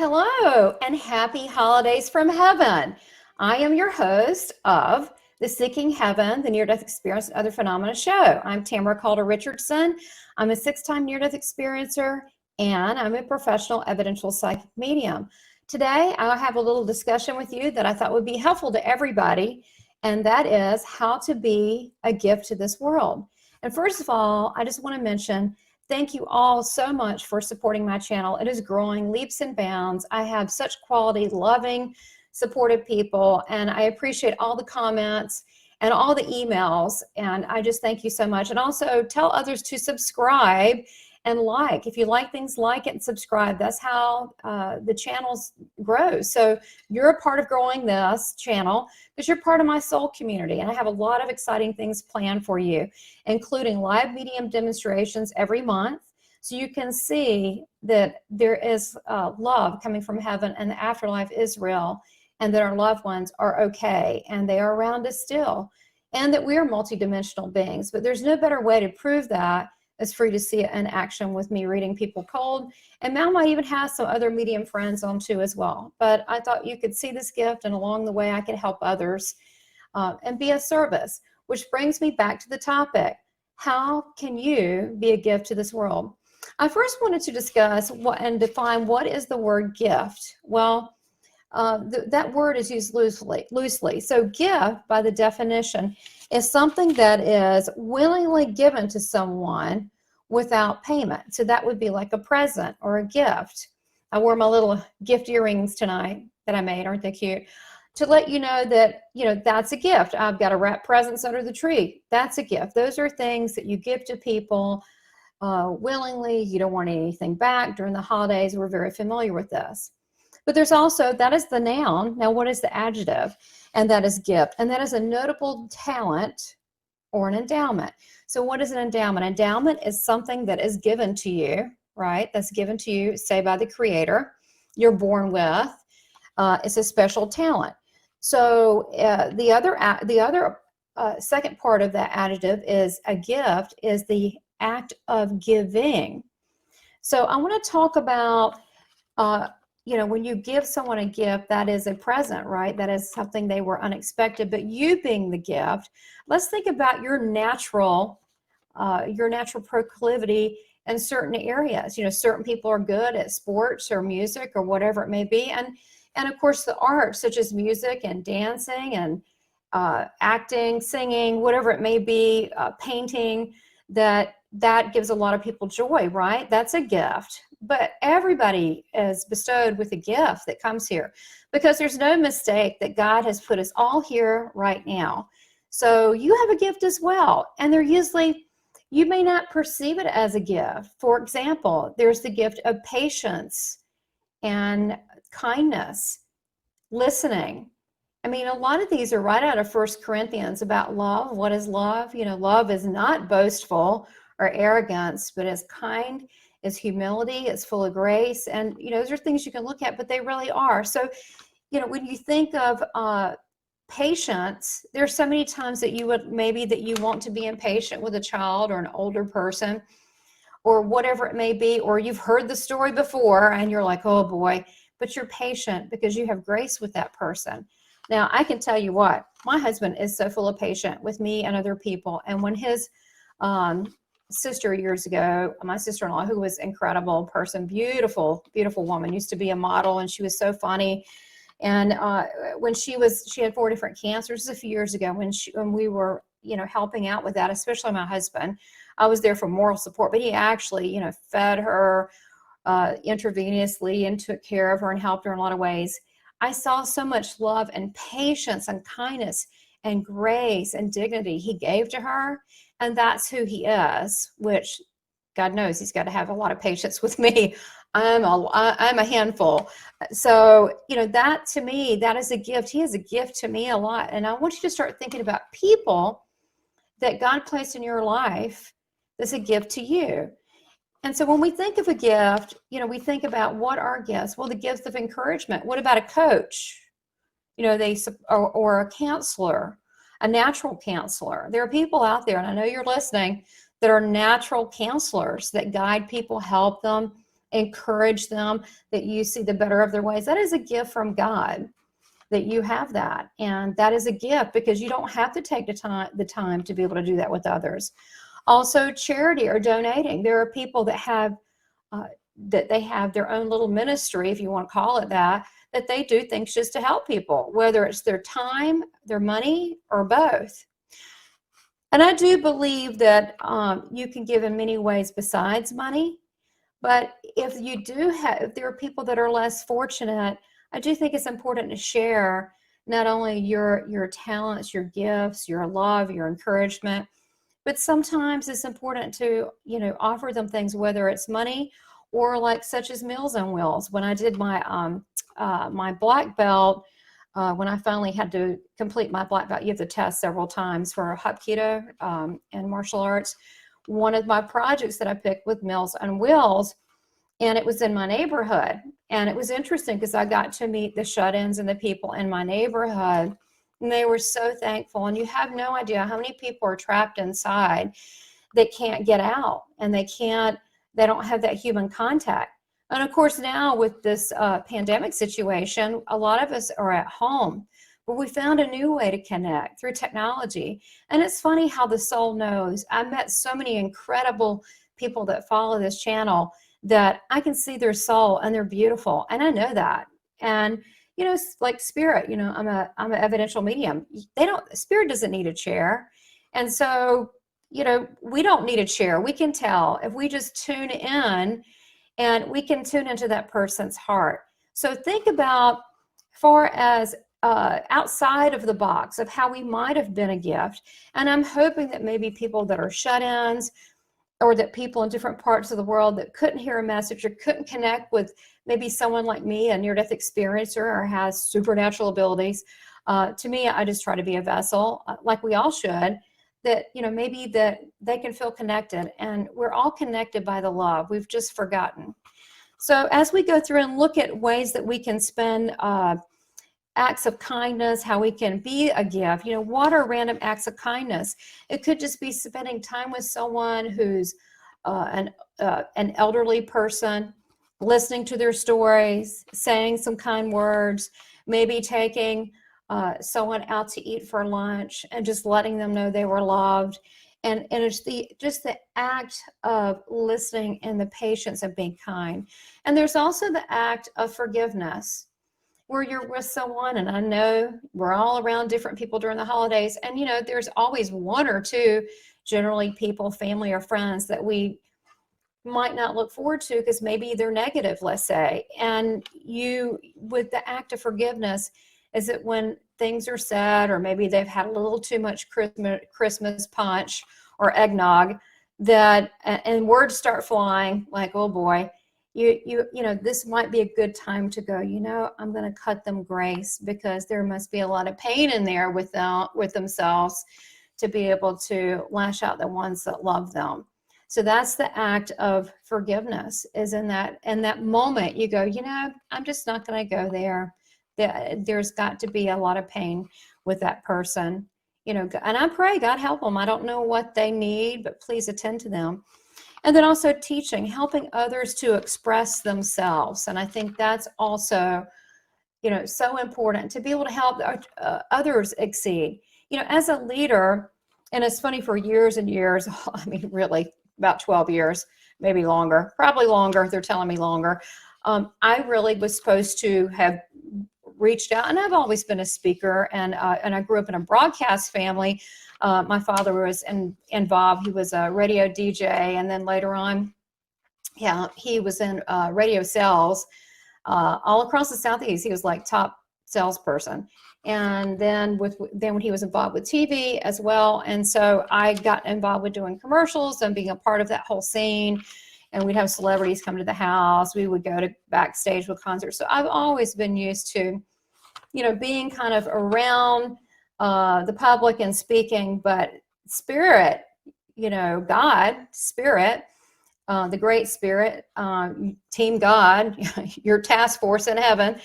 Hello and happy holidays from heaven. I am your host of the Seeking Heaven, the Near-Death Experience and Other Phenomena show. I'm Tamara Caulder Richardson. I'm a 6-time near-death experiencer and I'm a professional evidential psychic medium. Today, I'll have a little discussion with you that I thought would be helpful to everybody, and that is how to be a gift to this world. And first of all, I just want to mention thank you all so much for supporting my channel. It is growing leaps and bounds. I have such quality, loving, supportive people, and I appreciate all the comments and all the emails, and I just thank you so much. And also tell others to subscribe and like. If you like things, like it and subscribe. That's how the channels grow. So you're a part of growing this channel because you're part of my soul community, and I have a lot of exciting things planned for you, including live medium demonstrations every month, so you can see that there is love coming from heaven and the afterlife is real, and that our loved ones are okay and they are around us still, and that we are multidimensional beings. But there's no better way to prove that as for you to see it in action with me reading people cold. And Mal might even have some other medium friends on too as well. But I thought you could see this gift, and along the way I could help others and be of service, which brings me back to the topic. How can you be a gift to this world? I first wanted to discuss and define what is the word gift. Well, that word is used loosely. So gift, by the definition, is something that is willingly given to someone without payment. So that would be like a present or a gift. I wore my little gift earrings tonight that I made. Aren't they cute? To let you know that, that's a gift. I've got to wrap presents under the tree. That's a gift. Those are things that you give to people willingly. You don't want anything back during the holidays. We're very familiar with this. But there's also, that is the noun. Now, what is the adjective? And that is gift. And that is a notable talent or an endowment. So what is an endowment? Endowment is something that is given to you, right? That's given to you, say, by the Creator. You're born with. It's a special talent. So the other second part of that adjective is a gift is the act of giving. So I want to talk about when you give someone a gift, that is a present, right? That is something they were unexpected, but you being the gift, let's think about your natural proclivity in certain areas. Certain people are good at sports or music or whatever it may be. And of course the arts, such as music and dancing and acting, singing, whatever it may be, painting, that gives a lot of people joy, right? That's a gift. But everybody is bestowed with a gift that comes here, because there's no mistake that God has put us all here right now. So you have a gift as well. And they're usually, you may not perceive it as a gift. For example, there's the gift of patience and kindness, listening. I mean, a lot of these are right out of 1 Corinthians about love. What is love? Love is not boastful or arrogance, but is kind, is humility, it's full of grace. And, those are things you can look at, but they really are. So, when you think of patience, there's so many times that you want to be impatient with a child or an older person or whatever it may be, or you've heard the story before and you're like, oh boy, but you're patient because you have grace with that person. Now, I can tell you what, my husband is so full of patience with me and other people. And when his sister years ago, my sister-in-law, who was an incredible person, beautiful woman, used to be a model, and she was so funny. And when she had 4 different cancers a few years ago, when we were helping out with that, especially my husband, I was there for moral support, but he actually fed her intravenously and took care of her and helped her in a lot of ways. I saw so much love and patience and kindness and grace and dignity he gave to her. And that's who he is, which God knows he's got to have a lot of patience with me. I'm a handful. So, that to me, that is a gift. He is a gift to me a lot. And I want you to start thinking about people that God placed in your life that's a gift to you. And so when we think of a gift, we think about what are gifts? Well, the gifts of encouragement. What about a coach? Or a counselor, a natural counselor. There are people out there, and I know you're listening, that are natural counselors that guide people, help them, encourage them, that you see the better of their ways. That is a gift from God, that you have that. And that is a gift, because you don't have to take the time to be able to do that with others. Also, charity or donating. There are people that have that they have their own little ministry, if you want to call it that they do things just to help people, whether it's their time, their money, or both. And I do believe that you can give in many ways besides money. But if there are people that are less fortunate, I do think it's important to share not only your talents, your gifts, your love, your encouragement, but sometimes it's important to, offer them things, whether it's money or like such as Meals on Wheels. When I did my my black belt, when I finally had to complete my black belt, you have to test several times for Hapkido and martial arts. One of my projects that I picked with Meals on Wheels, and it was in my neighborhood. And it was interesting because I got to meet the shut-ins and the people in my neighborhood, and they were so thankful. And you have no idea how many people are trapped inside that can't get out, and they don't have that human contact. And of course, now with this pandemic situation, a lot of us are at home, but we found a new way to connect through technology. And it's funny how the soul knows. I met so many incredible people that follow this channel that I can see their soul, and they're beautiful. And I know that. And, like spirit, I'm an evidential medium. Spirit doesn't need a chair. And so, we don't need a chair. We can tell if we just tune in, and we can tune into that person's heart. So think about far as outside of the box of how we might have been a gift. And I'm hoping that maybe people that are shut-ins, or that people in different parts of the world that couldn't hear a message or couldn't connect with maybe someone like me, a near-death experiencer, or has supernatural abilities. To me, I just try to be a vessel, like we all should, that, maybe that they can feel connected. And we're all connected by the love. We've just forgotten. So as we go through and look at ways that we can spend acts of kindness, how we can be a gift, what are random acts of kindness? It could just be spending time with someone who's an elderly person, listening to their stories, saying some kind words, maybe taking someone out to eat for lunch and just letting them know they were loved. And it's just the act of listening and the patience of being kind. And there's also the act of forgiveness, where you're with someone, and I know we're all around different people during the holidays, and there's always one or two, generally people, family or friends, that we might not look forward to because maybe they're negative, let's say. And with the act of forgiveness, is that when things are said, or maybe they've had a little too much Christmas punch or eggnog, and words start flying like, oh boy, this might be a good time to go, I'm going to cut them grace, because there must be a lot of pain in there with themselves to be able to lash out the ones that love them. So that's the act of forgiveness, is in that moment you go, I'm just not going to go there. There's got to be a lot of pain with that person, and I pray, God help them. I don't know what they need, but please attend to them. And then also teaching, helping others to express themselves. And I think that's also, so important, to be able to help others exceed. As a leader, and it's funny, for years and years, I mean, really about 12 years, maybe longer, probably longer. They're telling me longer. I really was supposed to have reached out, and I've always been a speaker, and I grew up in a broadcast family. My father was involved. He was a radio DJ, and then later on, he was in radio sales all across the Southeast. He was like top salesperson. And then when he was involved with TV as well. And so I got involved with doing commercials and being a part of that whole scene. And we'd have celebrities come to the house. We would go to backstage with concerts. So I've always been used to, being kind of around the public and speaking. But spirit, God, spirit, the great spirit, team God, your task force in heaven,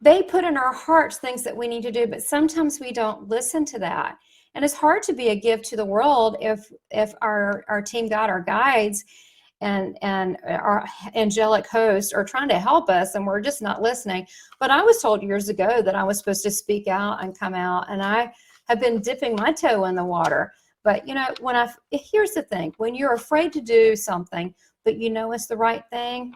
they put in our hearts things that we need to do, but sometimes we don't listen to that. And it's hard to be a gift to the world if our team God, our guides, and our angelic hosts are trying to help us, and we're just not listening. But I was told years ago that I was supposed to speak out and come out, and I have been dipping my toe in the water. But here's the thing: when you're afraid to do something, but you know it's the right thing,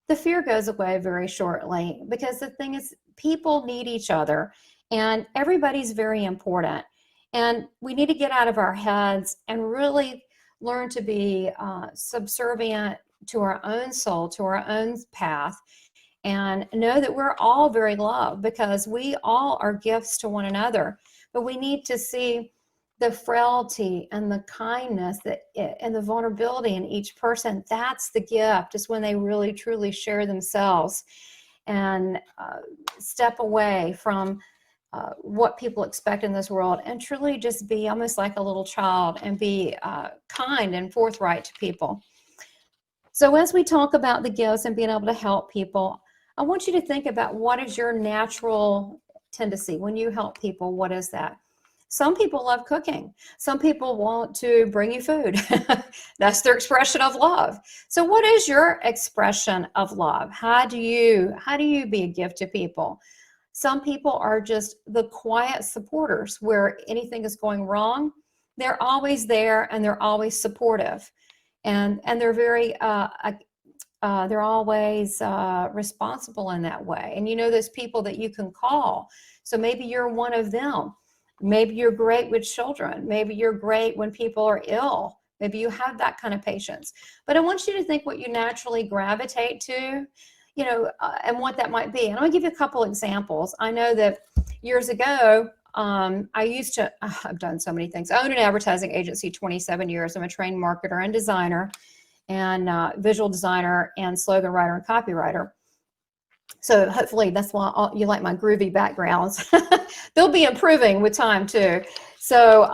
the fear goes away very shortly, because the thing is, people need each other, and everybody's very important. And we need to get out of our heads and really learn to be subservient to our own soul, to our own path, and know that we're all very loved, because we all are gifts to one another. But we need to see the frailty and the kindness and the vulnerability in each person. That's the gift, is when they really truly share themselves and step away from what people expect in this world, and truly just be almost like a little child and be kind and forthright to people. So as we talk about the gifts and being able to help people, I want you to think about, what is your natural tendency when you help people? What is that? Some people love cooking. Some people want to bring you food. That's their expression of love. So what is your expression of love? How do you be a gift to people? Some people are just the quiet supporters, where anything is going wrong, they're always there and they're always supportive. And they're very, they're always responsible in that way. And those people that you can call. So maybe you're one of them. Maybe you're great with children. Maybe you're great when people are ill. Maybe you have that kind of patience. But I want you to think what you naturally gravitate to, and what that might be. And I'm going to give you a couple examples. I know that years ago, I've done so many things. I owned an advertising agency 27 years. I'm a trained marketer and designer, and visual designer and slogan writer and copywriter. So hopefully that's why you like my groovy backgrounds. They'll be improving with time too. So,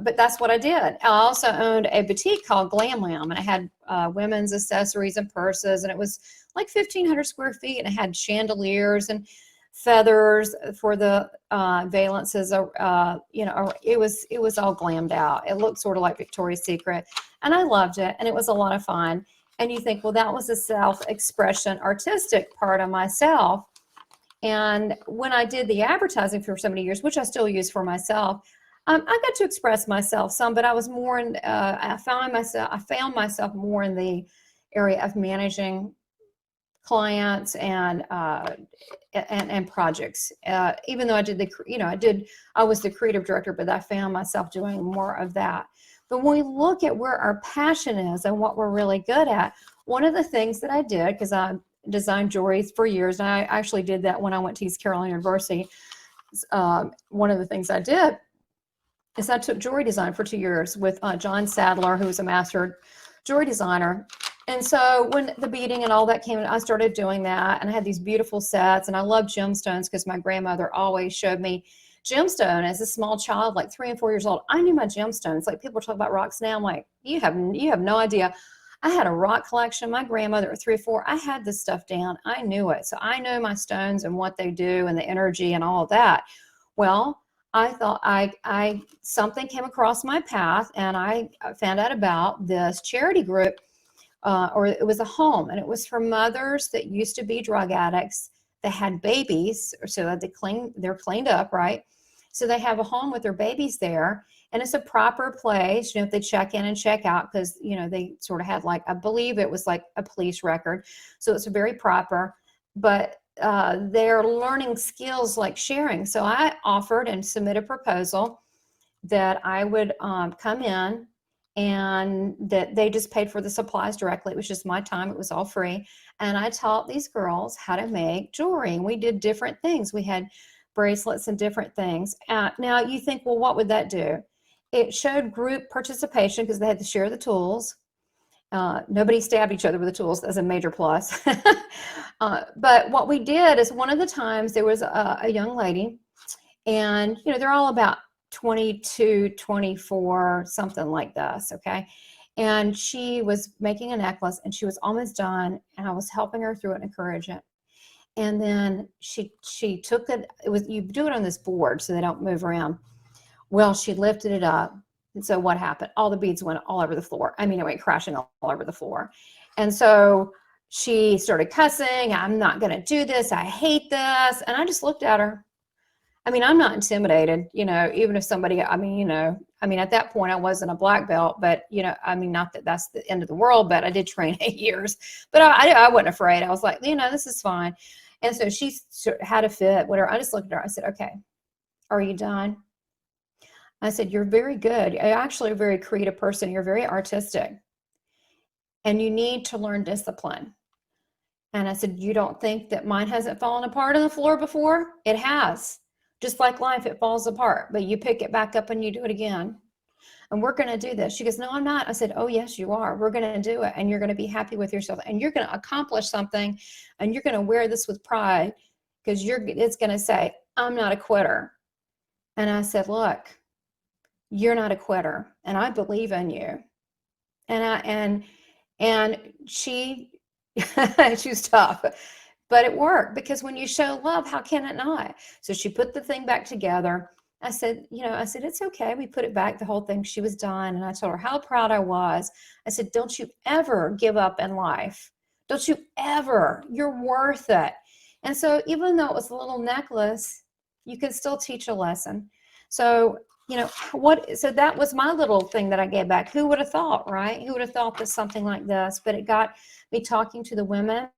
but that's what I did. I also owned a boutique called Glam Lam, and I had women's accessories and purses, and it was like 1,500 square feet, and it had chandeliers and feathers for the valances. It was all glammed out. It looked sort of like Victoria's Secret, and I loved it, and it was a lot of fun. And you think, well, that was a self-expression, artistic part of myself. And when I did the advertising for so many years, which I still use for myself, I got to express myself some, but I was more in, I found myself more in the area of managing clients and projects. Even though I was the creative director, but I found myself doing more of that. But when we look at where our passion is and what we're really good at, one of the things that I did, because I designed jewelry for years, and I actually did that when I went to East Carolina University. One of the things I did is I took jewelry design for 2 years with John Sadler, who was a master jewelry designer. And so when the beading and all that came in, I started doing that, and I had these beautiful sets, and I love gemstones because my grandmother always showed me gemstone as a small child, like 3 and 4 years old. I knew my gemstones. Like, people talk about rocks now. I'm like, you have no idea. I had a rock collection. My grandmother at 3 or 4, I had this stuff down. I knew it. So I know my stones and what they do and the energy and all of that. Well, I thought something came across my path, and I found out about this charity group, or it was a home, and it was for mothers that used to be drug addicts that had babies, so that they're cleaned up, right? So they have a home with their babies there, and it's a proper place. They check in and check out, because they sort of had, like, I believe it was like a police record, so it's very proper. But they're learning skills like sharing. So I offered and submitted a proposal that I would come in, and that they just paid for the supplies directly. It was just my time. It was all free. And I taught these girls how to make jewelry. And we did different things. We had bracelets and different things. Now you think, well, what would that do? It showed group participation, because they had to share the tools. Nobody stabbed each other with the tools. That's a major plus. But what we did is, one of the times there was a young lady, and they're all about 22, 24, something like this, okay? And she was making a necklace, and she was almost done, and I was helping her through it and encourage it. And then she took it. You do it on this board so they don't move around. Well, she lifted it up, And so what happened? All the beads went all over the floor. I mean, it went crashing all over the floor. And so she started cussing. I'm not going to do this. I hate this. And I just looked at her. I mean, I'm not intimidated, even if somebody, I mean, at that point I wasn't a black belt, but, I mean, not that that's the end of the world, but I did train 8 years, but I wasn't afraid. I was like, this is fine. And so she had a fit, whatever. I just looked at her. I said, okay, are you done? I said, you're very good. You're actually a very creative person. You're very artistic and you need to learn discipline. And I said, you don't think that mine hasn't fallen apart on the floor before? It has. Just like life, it falls apart, but you pick it back up and you do it again. And we're going to do this. She goes, no, I'm not. I said, oh, yes, you are. We're going to do it. And you're going to be happy with yourself. And you're going to accomplish something. And you're going to wear this with pride because it's going to say, I'm not a quitter. And I said, look, you're not a quitter. And I believe in you. And she was tough. But it worked because when you show love, how can it not? So she put the thing back together. I said, it's okay. We put it back, the whole thing. She was done. And I told her how proud I was. I said, don't you ever give up in life. Don't you ever. You're worth it. And so even though it was a little necklace, you can still teach a lesson. So, so that was my little thing that I gave back. Who would have thought, right? Who would have thought that something like this? But it got me talking to the women.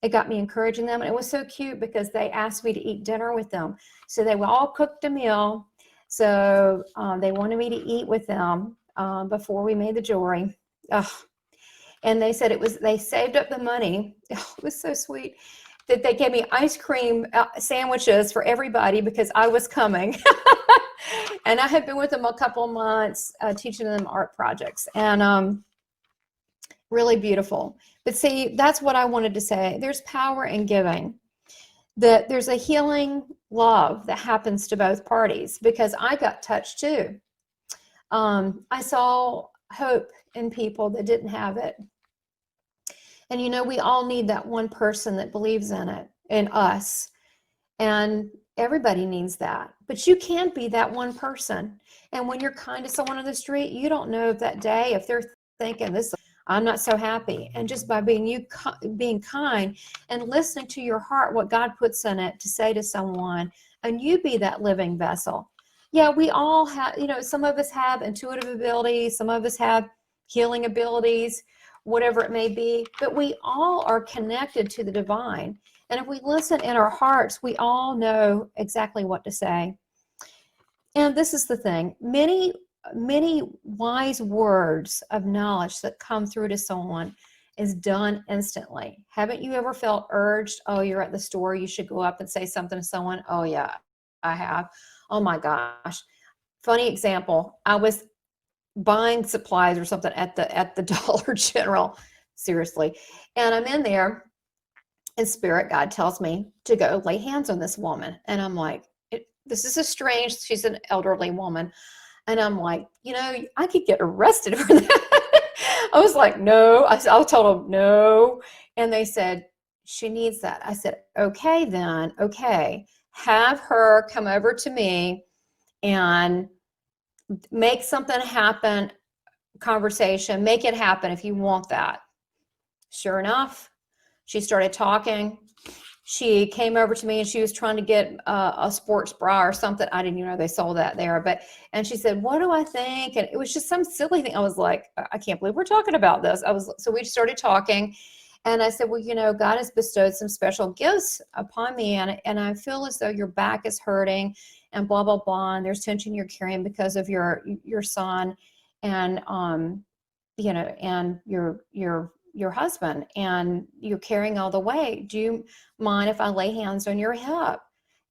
It got me encouraging them. And it was so cute because they asked me to eat dinner with them. So they all cooked a meal. So they wanted me to eat with them before we made the jewelry. And they said they saved up the money. Oh, it was so sweet that they gave me ice cream sandwiches for everybody because I was coming. And I had been with them a couple of months teaching them art projects. And really beautiful. But see, that's what I wanted to say. There's power in giving. That there's a healing love that happens to both parties because I got touched too. I saw hope in people that didn't have it. And we all need that one person that believes in it, in us. And everybody needs that. But you can't be that one person. And when you're kind to someone on the street, you don't know if that day, if they're thinking this, I'm not so happy. And just by being kind and listening to your heart, what God puts in it to say to someone, and you be that living vessel. Yeah, we all have, some of us have intuitive abilities, some of us have healing abilities, whatever it may be, but we all are connected to the divine. And if we listen in our hearts, we all know exactly what to say. And this is the thing, many wise words of knowledge that come through to someone is done instantly. Haven't you ever felt urged? Oh, you're at the store, you should go up and say something to someone. Oh yeah, I have. Oh my gosh. Funny example. I was buying supplies or something at the Dollar General, seriously. And I'm in there and Spirit God tells me to go lay hands on this woman. And I'm like, this is she's an elderly woman. And I'm like, I could get arrested for that. I was like, no. I told them no. And they said, she needs that. I said, okay, then. Okay. Have her come over to me and make something happen, conversation. Make it happen if you want that. Sure enough, she started talking. She came over to me and she was trying to get a sports bra or something. I didn't even know they sold that there. And she said, what do I think? And it was just some silly thing. I was like, I can't believe we're talking about this. So we started talking. And I said, well, God has bestowed some special gifts upon me. And I feel as though your back is hurting and blah, blah, blah. And there's tension you're carrying because of your son and, and your husband, and you're carrying all the weight. Do you mind if I lay hands on your hip?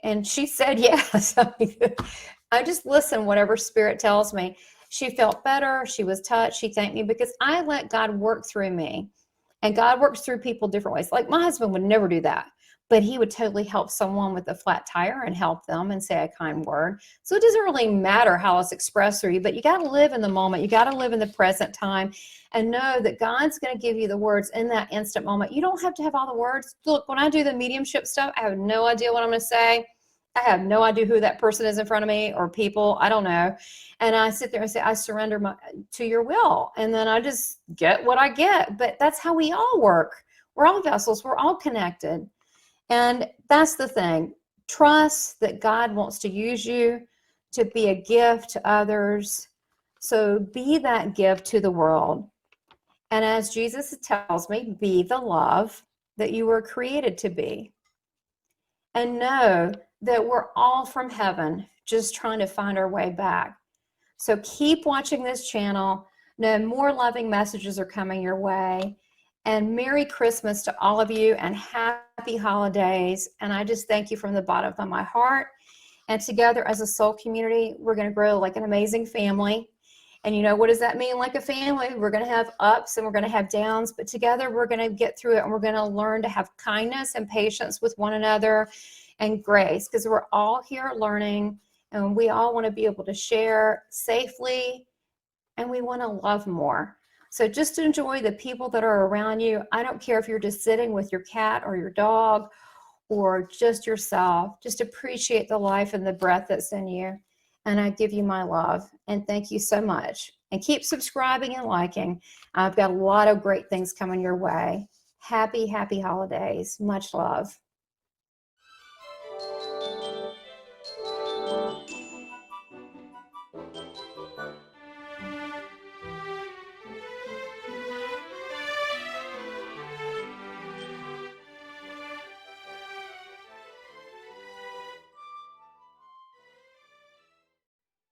And she said, yes. I just listen, whatever Spirit tells me. She felt better. She was touched. She thanked me because I let God work through me. And God works through people different ways. Like my husband would never do that, but he would totally help someone with a flat tire and help them and say a kind word. So it doesn't really matter how it's expressed through you, but you got to live in the moment. You got to live in the present time and know that God's going to give you the words in that instant moment. You don't have to have all the words. Look, when I do the mediumship stuff, I have no idea what I'm going to say. I have no idea who that person is in front of me or people. I don't know. And I sit there and say, I surrender to your will. And then I just get what I get. But that's how we all work. We're all vessels. We're all connected. And that's the thing. Trust that God wants to use you to be a gift to others. So be that gift to the world. And as Jesus tells me, be the love that you were created to be. And know that we're all from heaven, just trying to find our way back. So keep watching this channel. Know more loving messages are coming your way. And Merry Christmas to all of you and happy holidays. And I just thank you from the bottom of my heart. And together as a soul community, we're going to grow like an amazing family. And you know, what does that mean? Like a family, we're going to have ups and we're going to have downs, but together we're going to get through it, and we're going to learn to have kindness and patience with one another and grace, because we're all here learning, and we all want to be able to share safely, and we want to love more. So just enjoy the people that are around you. I don't care if you're just sitting with your cat or your dog or just yourself. Just appreciate the life and the breath that's in you. And I give you my love. And thank you so much. And keep subscribing and liking. I've got a lot of great things coming your way. Happy, happy holidays. Much love.